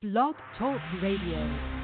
Blog Talk Radio.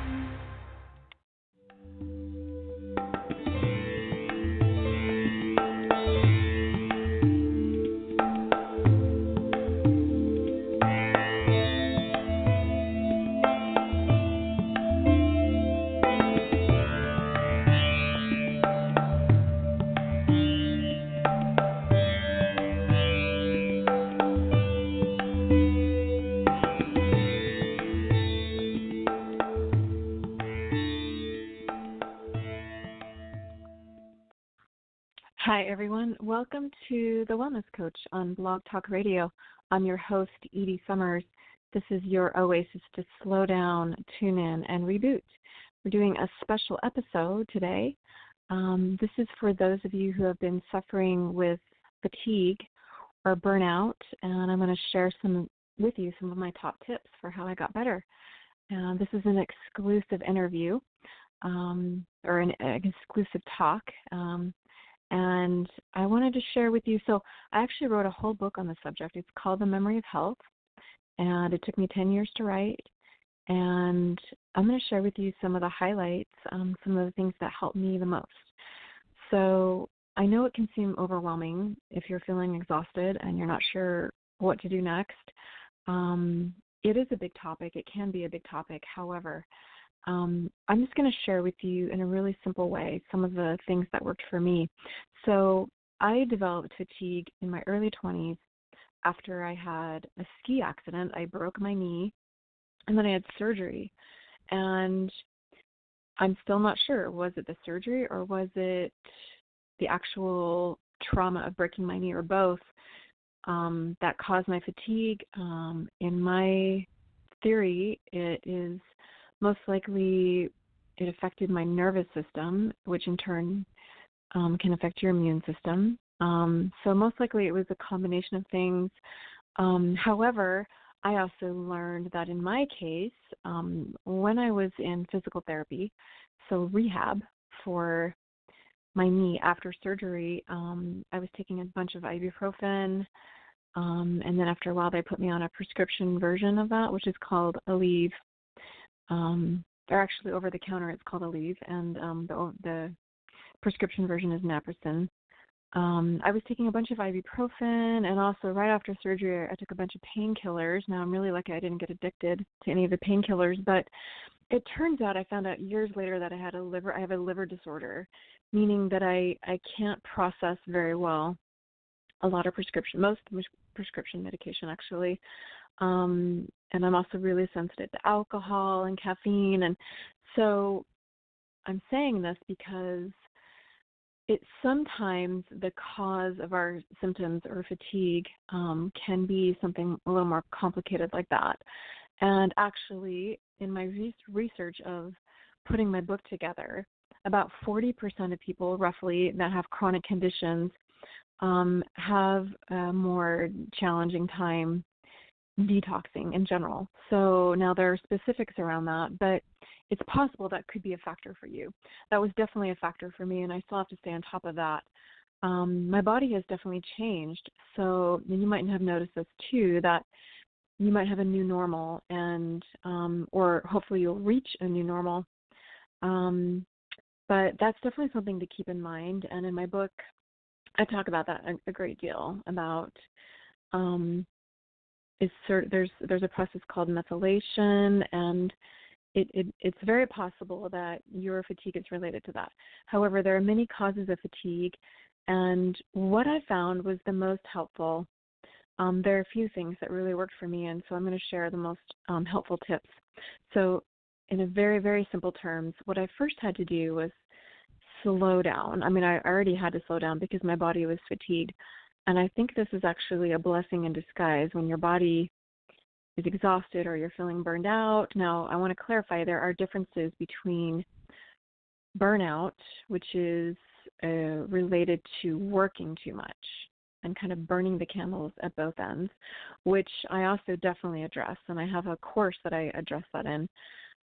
Hi, everyone. Welcome to The Wellness Coach on Blog Talk Radio. I'm your host, Edie Summers. This is your oasis to slow down, tune in, and reboot. We're doing a special episode today. This is for those of you who have been suffering with fatigue or burnout, and I'm going to share with you some of my top tips for how I got better. This is an exclusive interview or an exclusive talk. And I wanted to share with you, so I actually wrote a whole book on the subject. It's called The Memory of Health, and it took me 10 years to write. And I'm going to share with you some of the highlights, some of the things that helped me the most. So I know it can seem overwhelming if you're feeling exhausted and you're not sure what to do next. It is a big topic. It can be a big topic. However, I'm just going to share with you in a really simple way some of the things that worked for me. So I developed fatigue in my early 20s after I had a ski accident. I broke my knee, and then I had surgery. And I'm still not sure, was it the surgery or was it the actual trauma of breaking my knee or both that caused my fatigue? In my theory, it is most likely it affected my nervous system, which in turn can affect your immune system. So most likely it was a combination of things. However, I also learned that in my case, when I was in physical therapy, so rehab for my knee after surgery, I was taking a bunch of ibuprofen, and then after a while they put me on a prescription version of that, which is called Aleve. Or actually over the counter it's called Aleve, and the prescription version is Naprosyn. I was taking a bunch of ibuprofen, and also right after surgery I took a bunch of painkillers. Now I'm really lucky I didn't get addicted to any of the painkillers, but it turns out I found out years later that I have a liver disorder, meaning that I can't process very well a lot of most prescription medication actually. And I'm also really sensitive to alcohol and caffeine. And so I'm saying this because it's sometimes the cause of our symptoms or fatigue can be something a little more complicated like that. And actually, in my research of putting my book together, about 40% of people roughly that have chronic conditions have a more challenging time detoxing in general. So now there are specifics around that, but it's possible that could be a factor for you. That was definitely a factor for me, and I still have to stay on top of that. My body has definitely changed, so you might have noticed this too, that you might have a new normal, and or hopefully you'll reach a new normal. But that's definitely something to keep in mind, and in my book, I talk about that a great deal, about there's a process called methylation, and it's very possible that your fatigue is related to that. However, there are many causes of fatigue, and what I found was the most helpful. There are a few things that really worked for me, and so I'm going to share the most helpful tips. So in a very, very simple terms, what I first had to do was slow down. I mean, I already had to slow down because my body was fatigued. And I think this is actually a blessing in disguise when your body is exhausted or you're feeling burned out. Now, I want to clarify there are differences between burnout, which is related to working too much and kind of burning the candles at both ends, which I also definitely address. And I have a course that I address that in.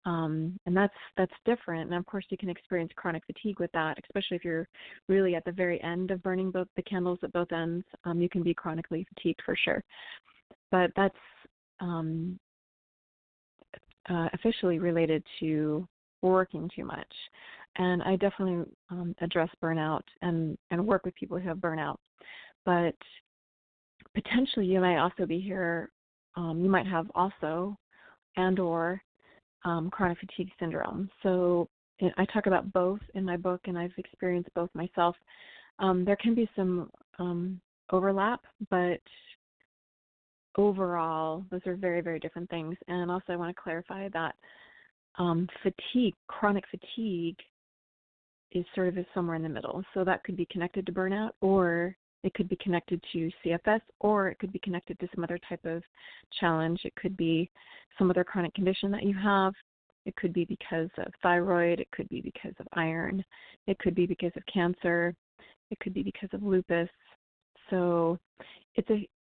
And that's different. And of course, you can experience chronic fatigue with that, especially if you're really at the very end of burning both the candles at both ends. You can be chronically fatigued for sure. But that's officially related to working too much. And I definitely address burnout and work with people who have burnout. But potentially you might also be here, you might have also and or chronic fatigue syndrome. So I talk about both in my book, and I've experienced both myself. There can be some overlap, but overall, those are very, very different things. And also I want to clarify that fatigue, chronic fatigue, is sort of somewhere in the middle. So that could be connected to burnout, or it could be connected to CFS, or it could be connected to some other type of challenge. It could be some other chronic condition that you have. It could be because of thyroid. It could be because of iron. It could be because of cancer. It could be because of lupus. So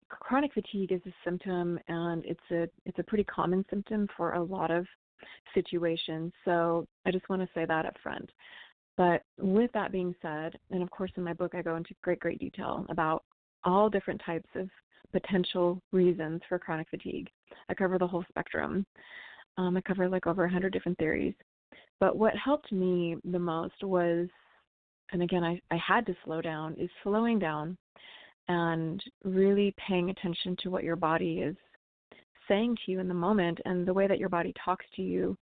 chronic fatigue is a symptom, and it's a pretty common symptom for a lot of situations. So I just want to say that up front. But with that being said, and of course in my book I go into great detail about all different types of potential reasons for chronic fatigue. I cover the whole spectrum. I cover like over 100 different theories. But what helped me the most was, and again I had to slow down, is slowing down and really paying attention to what your body is saying to you in the moment. And the way that your body talks to you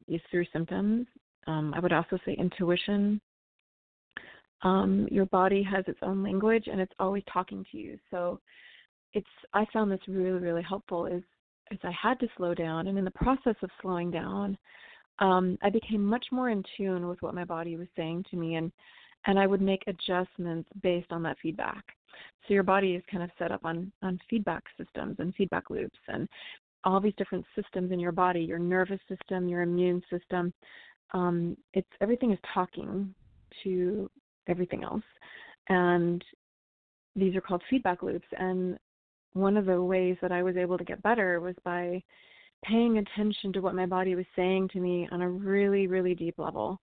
is through symptoms. I would also say intuition. Your body has its own language, and it's always talking to you. So I found this really, really helpful is I had to slow down, and in the process of slowing down, I became much more in tune with what my body was saying to me, and I would make adjustments based on that feedback. So your body is kind of set up on feedback systems and feedback loops, and all these different systems in your body, your nervous system, your immune system. Everything is talking to everything else, and these are called feedback loops. And one of the ways that I was able to get better was by paying attention to what my body was saying to me on a really, really deep level.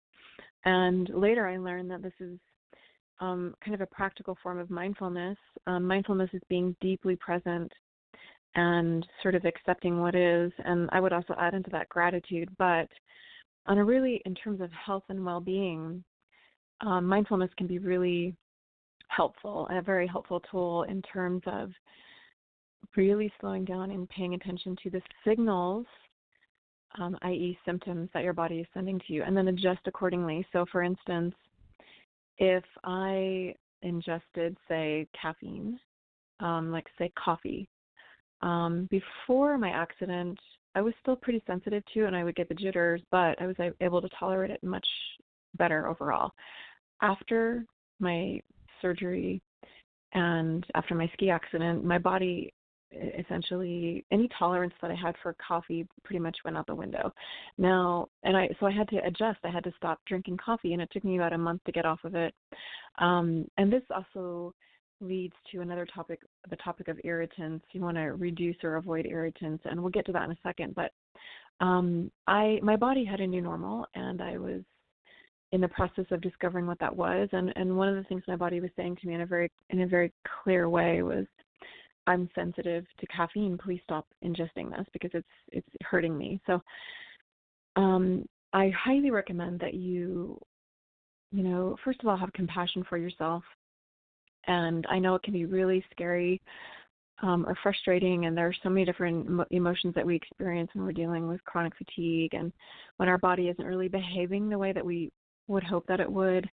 And later I learned that this is kind of a practical form of mindfulness. Mindfulness is being deeply present and sort of accepting what is. And I would also add into that gratitude. But on a really, in terms of health and well-being, mindfulness can be really helpful, a very helpful tool in terms of really slowing down and paying attention to the signals, i.e. symptoms that your body is sending to you, and then adjust accordingly. So for instance, if I ingested, say, caffeine, like say coffee, before my accident, I was still pretty sensitive to it, and I would get the jitters, but I was able to tolerate it much better overall. After my surgery and after my ski accident, my body essentially, any tolerance that I had for coffee pretty much went out the window. Now, so I had to adjust. I had to stop drinking coffee, and it took me about a month to get off of it. And this also leads to another topic, the topic of irritants. You want to reduce or avoid irritants, and we'll get to that in a second. But my body had a new normal, and I was in the process of discovering what that was. And one of the things my body was saying to me in a very clear way was, I'm sensitive to caffeine. Please stop ingesting this because it's hurting me. So I highly recommend that you first of all, have compassion for yourself. And I know it can be really scary or frustrating, and there are so many different emotions that we experience when we're dealing with chronic fatigue and when our body isn't really behaving the way that we would hope that it would,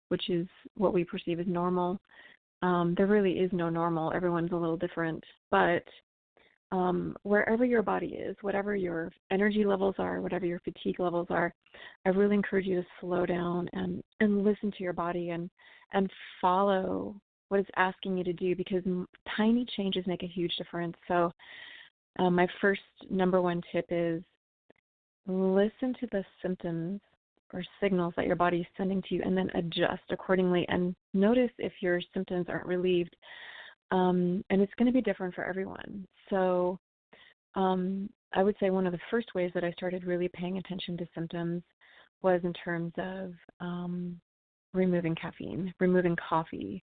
which is what we perceive as normal. There really is no normal. Everyone's a little different. But wherever your body is, whatever your energy levels are, whatever your fatigue levels are, I really encourage you to slow down and listen to your body and follow what it's asking you to do, because tiny changes make a huge difference. So my first number one tip is listen to the symptoms or signals that your body is sending to you, and then adjust accordingly, and notice if your symptoms aren't relieved. And it's going to be different for everyone. So I would say one of the first ways that I started really paying attention to symptoms was in terms of removing caffeine, removing coffee.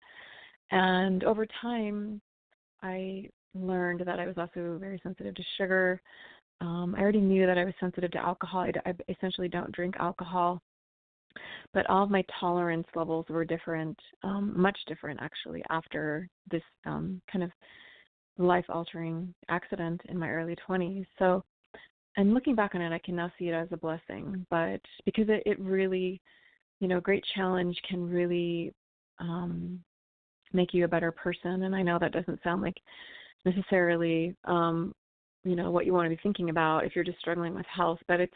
And over time, I learned that I was also very sensitive to sugar. I already knew that I was sensitive to alcohol. I essentially don't drink alcohol, but all of my tolerance levels were different, much different actually, after this kind of life-altering accident in my early 20s. So, and looking back on it, I can now see it as a blessing, but because it really, great challenge can really make you a better person. And I know that doesn't sound like necessarily, what you want to be thinking about if you're just struggling with health, but it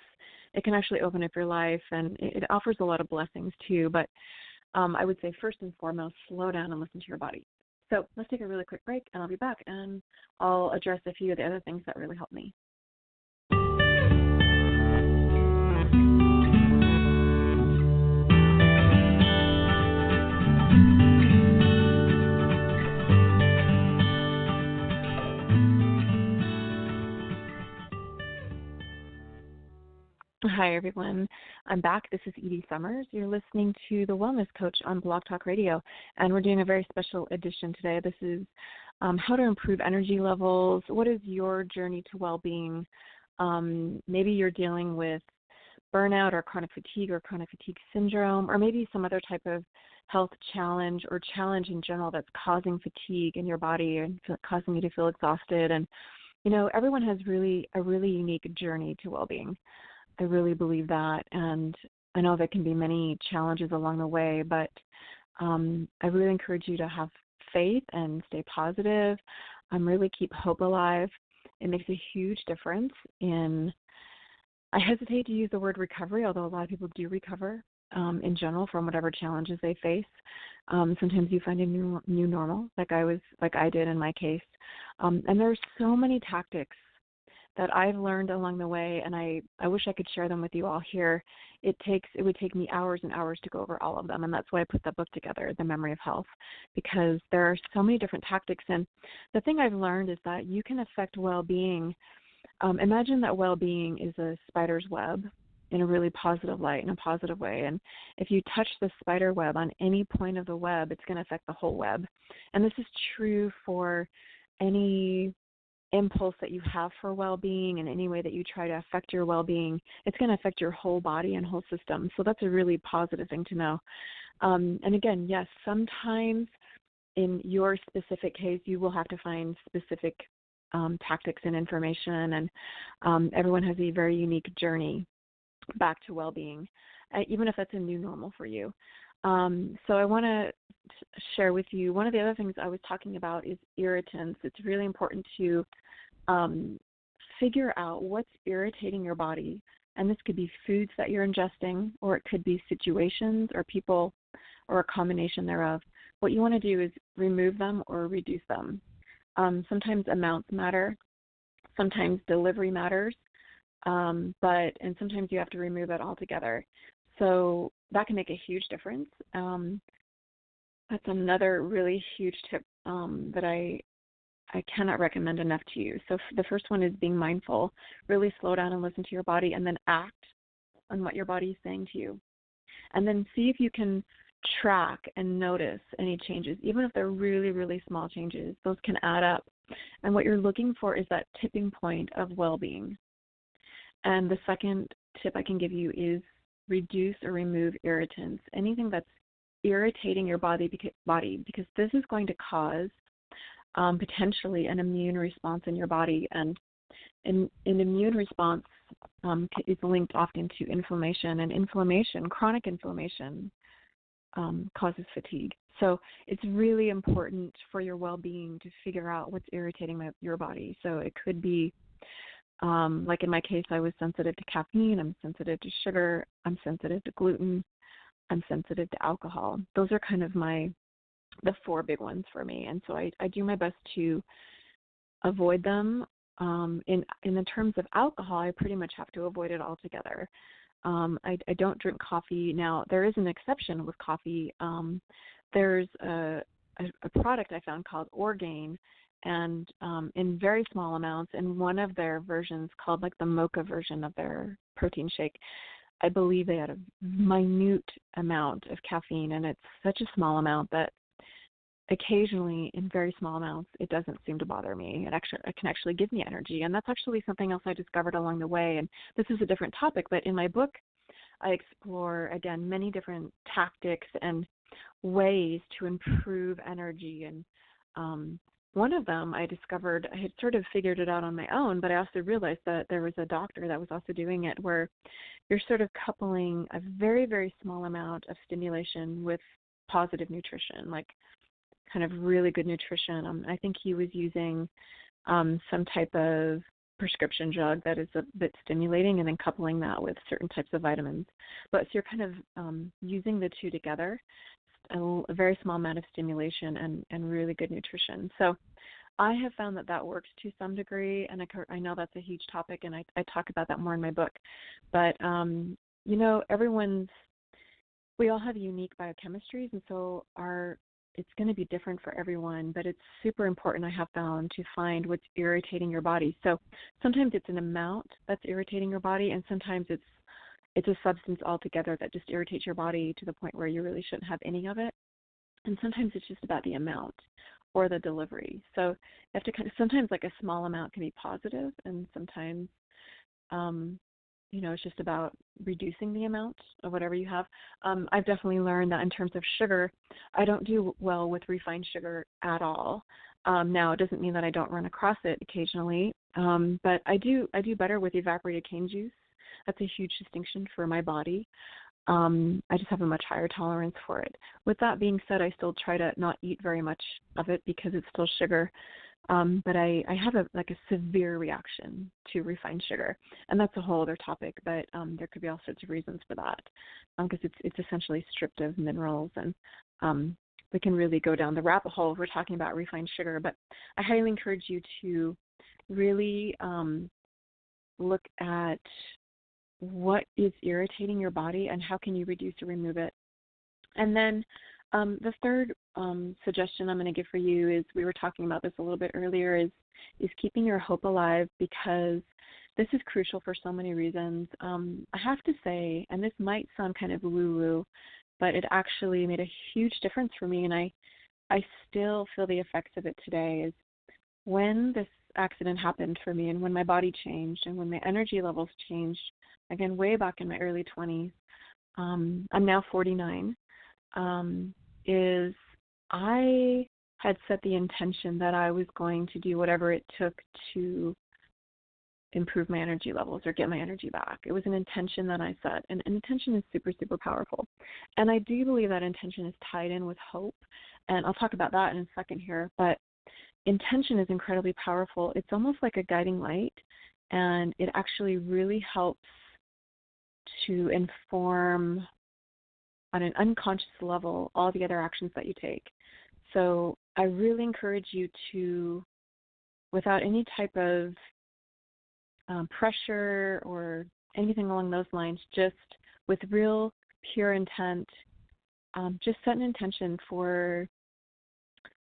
can actually open up your life, and it offers a lot of blessings too. But I would say first and foremost, slow down and listen to your body. So let's take a really quick break, and I'll be back, and I'll address a few of the other things that really helped me. Hi, everyone. I'm back. This is Edie Summers. You're listening to The Wellness Coach on Blog Talk Radio, and we're doing a very special edition today. This is how to improve energy levels. What is your journey to well-being? Maybe you're dealing with burnout or chronic fatigue syndrome, or maybe some other type of health challenge or challenge in general that's causing fatigue in your body and causing you to feel exhausted. And, everyone has a really unique journey to well-being. I really believe that, and I know there can be many challenges along the way, but I really encourage you to have faith and stay positive. Really keep hope alive. It makes a huge difference I hesitate to use the word recovery, although a lot of people do recover in general from whatever challenges they face. Sometimes you find a new normal, like I did in my case. And there's so many tactics that I've learned along the way, and I wish I could share them with you all here. It would take me hours and hours to go over all of them, and that's why I put that book together, The Memory of Health, because there are so many different tactics. And the thing I've learned is that you can affect well-being. Imagine that well-being is a spider's web in a really positive light, in a positive way. And if you touch the spider web on any point of the web, it's going to affect the whole web. And this is true for any impulse that you have for well-being, and any way that you try to affect your well-being, it's going to affect your whole body and whole system. So that's a really positive thing to know. And again, yes, sometimes in your specific case, you will have to find specific tactics and information, and everyone has a very unique journey back to well-being, even if that's a new normal for you. So I want to share with you, one of the other things I was talking about is irritants. It's really important to figure out what's irritating your body. And this could be foods that you're ingesting, or it could be situations or people, or a combination thereof. What you want to do is remove them or reduce them. Sometimes amounts matter. Sometimes delivery matters. And sometimes you have to remove it altogether. So that can make a huge difference. That's another really huge tip that I cannot recommend enough to you. So the first one is being mindful. Really slow down and listen to your body, and then act on what your body is saying to you. And then see if you can track and notice any changes, even if they're really, really small changes. Those can add up. And what you're looking for is that tipping point of well-being. And the second tip I can give you is reduce or remove irritants, anything that's irritating your body, because this is going to cause potentially an immune response in your body. And an immune response is linked often to inflammation, and chronic inflammation, causes fatigue. So it's really important for your well-being to figure out what's irritating your body. So it could be, like in my case, I was sensitive to caffeine, I'm sensitive to sugar, I'm sensitive to gluten, I'm sensitive to alcohol. Those are kind of the four big ones for me. And so I do my best to avoid them. In the terms of alcohol, I pretty much have to avoid it altogether. I don't drink coffee. Now, there is an exception with coffee. There's a product I found called Orgain, and in very small amounts, in one of their versions called like the mocha version of their protein shake, I believe they had a minute amount of caffeine, and it's such a small amount that occasionally, in very small amounts, it doesn't seem to bother me. It can actually give me energy, and that's actually something else I discovered along the way. And this is a different topic, but in my book, I explore again many different tactics and ways to improve energy. And one of them I discovered, I had sort of figured it out on my own, but I also realized that there was a doctor that was also doing it, where you're sort of coupling a very, very small amount of stimulation with positive nutrition, like kind of really good nutrition. I think he was using some type of prescription drug that is a bit stimulating, and then coupling that with certain types of vitamins. But so you're kind of using the two together, a very small amount of stimulation and really good nutrition. So I have found that works to some degree, and I know that's a huge topic, and I talk about that more in my book. But, we all have unique biochemistries, and so it's going to be different for everyone, but it's super important, I have found, to find what's irritating your body. So sometimes it's an amount that's irritating your body, and sometimes it's a substance altogether that just irritates your body to the point where you really shouldn't have any of it. And sometimes it's just about the amount or the delivery. So you have to sometimes like a small amount can be positive, and sometimes, it's just about reducing the amount of whatever you have. I've definitely learned that in terms of sugar, I don't do well with refined sugar at all. Now, it doesn't mean that I don't run across it occasionally, but I do better with evaporated cane juice. That's a huge distinction for my body. I just have a much higher tolerance for it. With that being said, I still try to not eat very much of it because it's still sugar. But I have a severe reaction to refined sugar, and that's a whole other topic. But there could be all sorts of reasons for that, because it's essentially stripped of minerals, and we can really go down the rabbit hole if we're talking about refined sugar. But I highly encourage you to really look at what is irritating your body and how can you reduce or remove it. And then the third suggestion I'm going to give for you is, we were talking about this a little bit earlier, is keeping your hope alive, because this is crucial for so many reasons. I have to say, and this might sound kind of woo-woo, but it actually made a huge difference for me, and I still feel the effects of it today, is when this accident happened for me and when my body changed and when my energy levels changed, again, way back in my early 20s, I'm now 49, is I had set the intention that I was going to do whatever it took to improve my energy levels or get my energy back. It was an intention that I set, and intention is super, super powerful. And I do believe that intention is tied in with hope, and I'll talk about that in a second here, but intention is incredibly powerful. It's almost like a guiding light, and it actually really helps to inform on an unconscious level all the other actions that you take. So I really encourage you to, without any type of pressure or anything along those lines, just with real pure intent, just set an intention for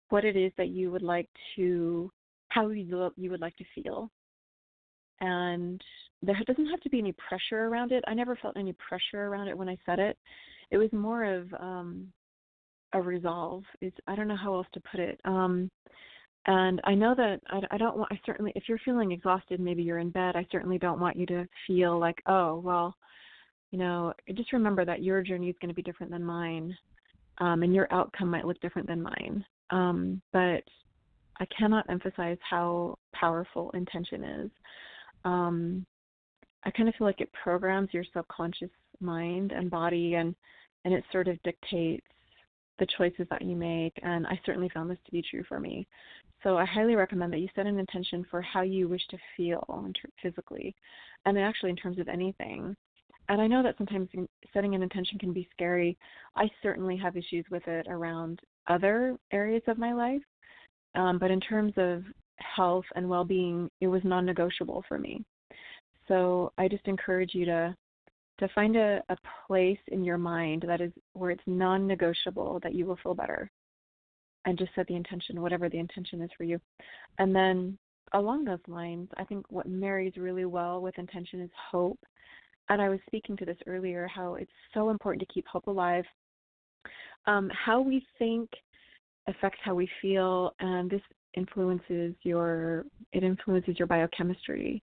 what it is that you would like to, how you would like to feel. And there doesn't have to be any pressure around it. I never felt any pressure around it when I said it. It was more of a resolve. I don't know how else to put it. And I know that I don't want, I certainly, if you're feeling exhausted, maybe you're in bed, I certainly don't want you to feel like, oh, well, just remember that your journey is going to be different than mine, and your outcome might look different than mine. But I cannot emphasize how powerful intention is. I kind of feel like it programs your subconscious mind and body, and it sort of dictates the choices that you make, and I certainly found this to be true for me. So I highly recommend that you set an intention for how you wish to feel physically, and actually in terms of anything. And I know that sometimes setting an intention can be scary. I certainly have issues with it around other areas of my life, but in terms of health and well-being, it was non-negotiable for me. So I just encourage you to find a place in your mind that is where it's non-negotiable that you will feel better, and just set the intention, whatever the intention is for you. And then along those lines, I think what marries really well with intention is hope. And I was speaking to this earlier, how it's so important to keep hope alive. How we think affects how we feel, and this influences your biochemistry.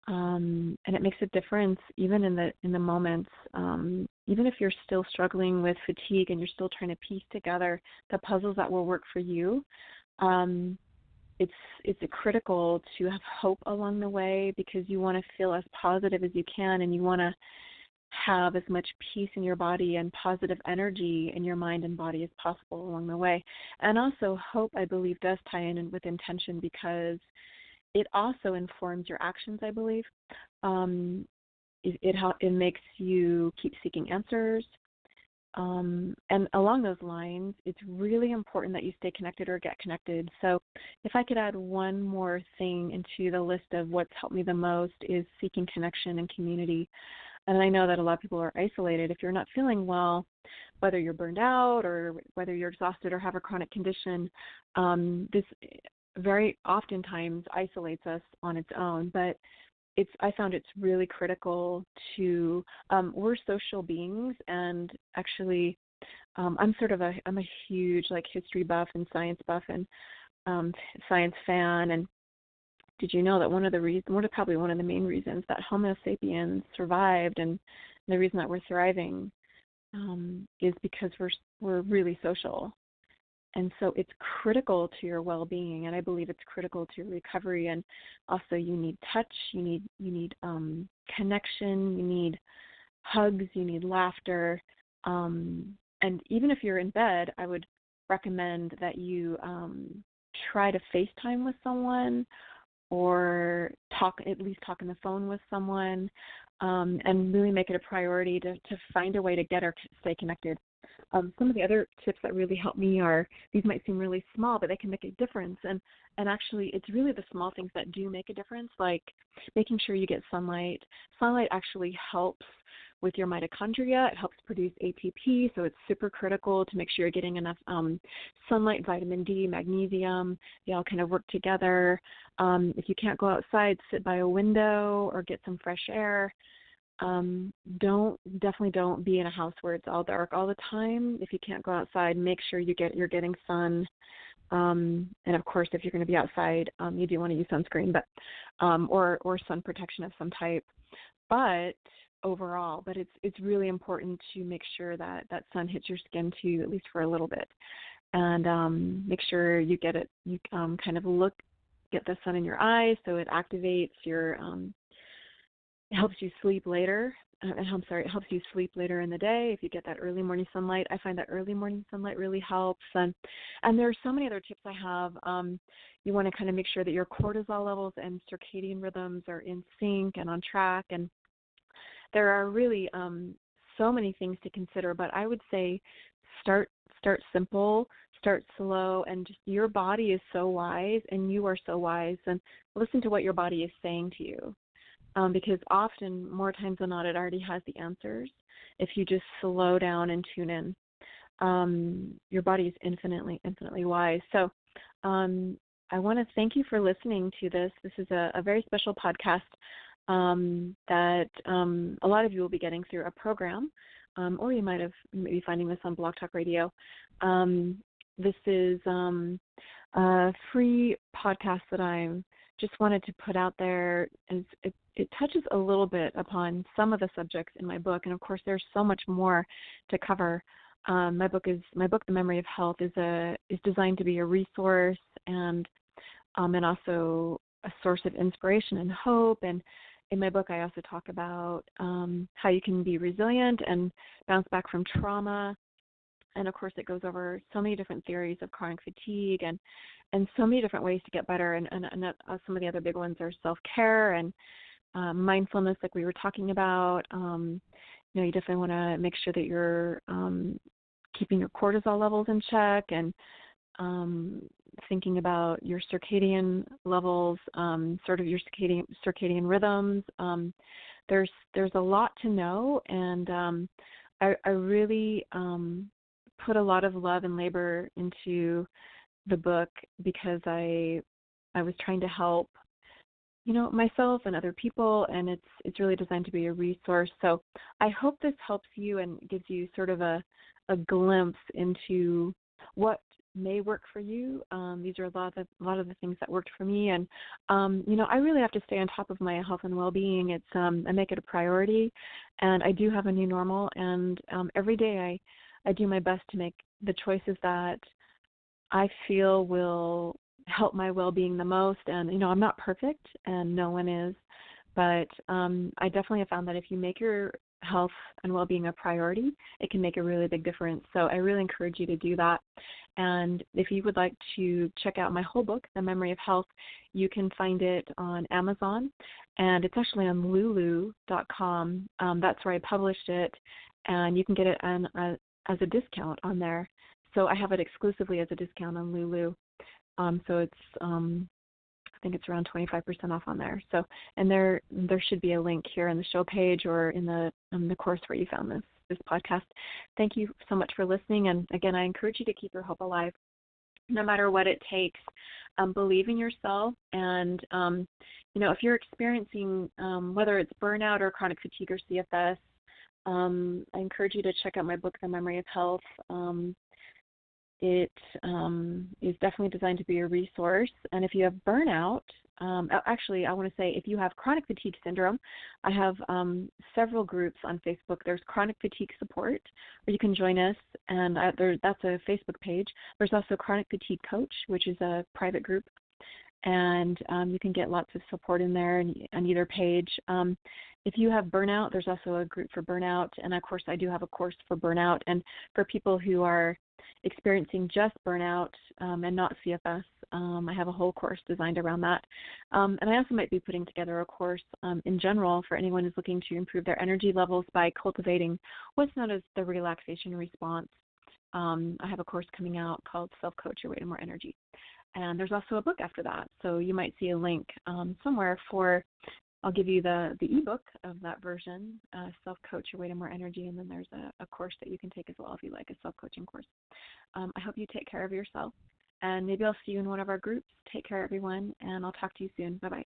And it makes a difference even in the moments. Even if you're still struggling with fatigue and you're still trying to piece together the puzzles that will work for you, it's critical to have hope along the way, because you want to feel as positive as you can, and you want to have as much peace in your body and positive energy in your mind and body as possible along the way. And also hope, I believe, does tie in with intention, because it also informs your actions, I believe. It makes you keep seeking answers. And along those lines, it's really important that you stay connected or get connected. So if I could add one more thing into the list of what's helped me the most, is seeking connection and community. And I know that a lot of people are isolated. If you're not feeling well, whether you're burned out or whether you're exhausted or have a chronic condition, this very oftentimes isolates us on its own. But I found it's really critical to, we're social beings, and actually I'm a huge history buff and science buff and science fan. And did you know that probably one of the main reasons that Homo sapiens survived, and the reason that we're thriving, is because we're really social. And so it's critical to your well-being, and I believe it's critical to your recovery. And also, you need touch, you need connection, you need hugs, you need laughter. And even if you're in bed, I would recommend that you try to FaceTime with someone, or at least talk on the phone with someone, and really make it a priority to find a way to get or stay connected. Some of the other tips that really help me these might seem really small, but they can make a difference. And actually, it's really the small things that do make a difference, like making sure you get sunlight. Sunlight actually helps with your mitochondria. It helps produce ATP, so it's super critical to make sure you're getting enough sunlight, vitamin D, magnesium. They all kind of work together. If you can't go outside, sit by a window or get some fresh air. Definitely don't be in a house where it's all dark all the time. If you can't go outside, make sure you're getting sun. And of course, if you're going to be outside, you do want to use sunscreen, but or sun protection of some type. But overall, it's really important to make sure that sun hits your skin too, at least for a little bit, and make sure you get it. You get the sun in your eyes, so it activates your. It helps you sleep later. It helps you sleep later in the day if you get that early morning sunlight. I find that early morning sunlight really helps. And there are so many other tips I have. You want to kind of make sure that your cortisol levels and circadian rhythms are in sync and on track. And there are really so many things to consider. But I would say start simple, start slow, and just your body is so wise, and you are so wise. And listen to what your body is saying to you. Because often, more times than not, it already has the answers. If you just slow down and tune in, your body is infinitely, infinitely wise. So I want to thank you for listening to this. This is a very special podcast that a lot of you will be getting through a program, or you might be finding this on Blog Talk Radio. This is a free podcast that I'm just wanted to put out there. As it touches a little bit upon some of the subjects in my book, and of course there's so much more to cover. My book, The Memory of Health, is designed to be a resource and also a source of inspiration and hope. And in my book, I also talk about how you can be resilient and bounce back from trauma. And of course, it goes over so many different theories of chronic fatigue and so many different ways to get better. And some of the other big ones are self-care and mindfulness, like we were talking about. You definitely want to make sure that you're keeping your cortisol levels in check, and thinking about your circadian levels, sort of your circadian rhythms. There's a lot to know, and I really put a lot of love and labor into the book, because I was trying to help, myself and other people, and it's really designed to be a resource. So I hope this helps you and gives you sort of a glimpse into what may work for you. These are a lot of the things that worked for me, and I really have to stay on top of my health and well-being. It's I make it a priority, and I do have a new normal, and every day I do my best to make the choices that I feel will help my well-being the most. And I'm not perfect, and no one is, but I definitely have found that if you make your health and well-being a priority, it can make a really big difference. So I really encourage you to do that. And if you would like to check out my whole book, The Memory of Health, you can find it on Amazon, and it's actually on lulu.com. That's where I published it, and you can get it as a discount on there. So I have it exclusively as a discount on Lulu. So it's I think it's around 25% off on there. So, and there should be a link here in the show page or in the course where you found this podcast. Thank you so much for listening. And again, I encourage you to keep your hope alive, no matter what it takes. Believe in yourself, and if you're experiencing whether it's burnout or chronic fatigue or CFS, I encourage you to check out my book, The Memory of Health. It is definitely designed to be a resource. And if you have burnout, actually, I want to say if you have chronic fatigue syndrome, I have several groups on Facebook. There's Chronic Fatigue Support, where you can join us, and that's a Facebook page. There's also Chronic Fatigue Coach, which is a private group, and you can get lots of support in there on either page. If you have burnout, there's also a group for burnout, and of course I do have a course for burnout. And for people who are experiencing just burnout and not CFS, I have a whole course designed around that. And I also might be putting together a course in general for anyone who's looking to improve their energy levels by cultivating what's known as the relaxation response. I have a course coming out called Self-Coach Your Way to More Energy. And there's also a book after that. So you might see a link somewhere I'll give you the ebook of that version, Self-Coach Your Way to More Energy, and then there's a course that you can take as well if you like, a self-coaching course. I hope you take care of yourself, and maybe I'll see you in one of our groups. Take care, everyone, and I'll talk to you soon. Bye-bye.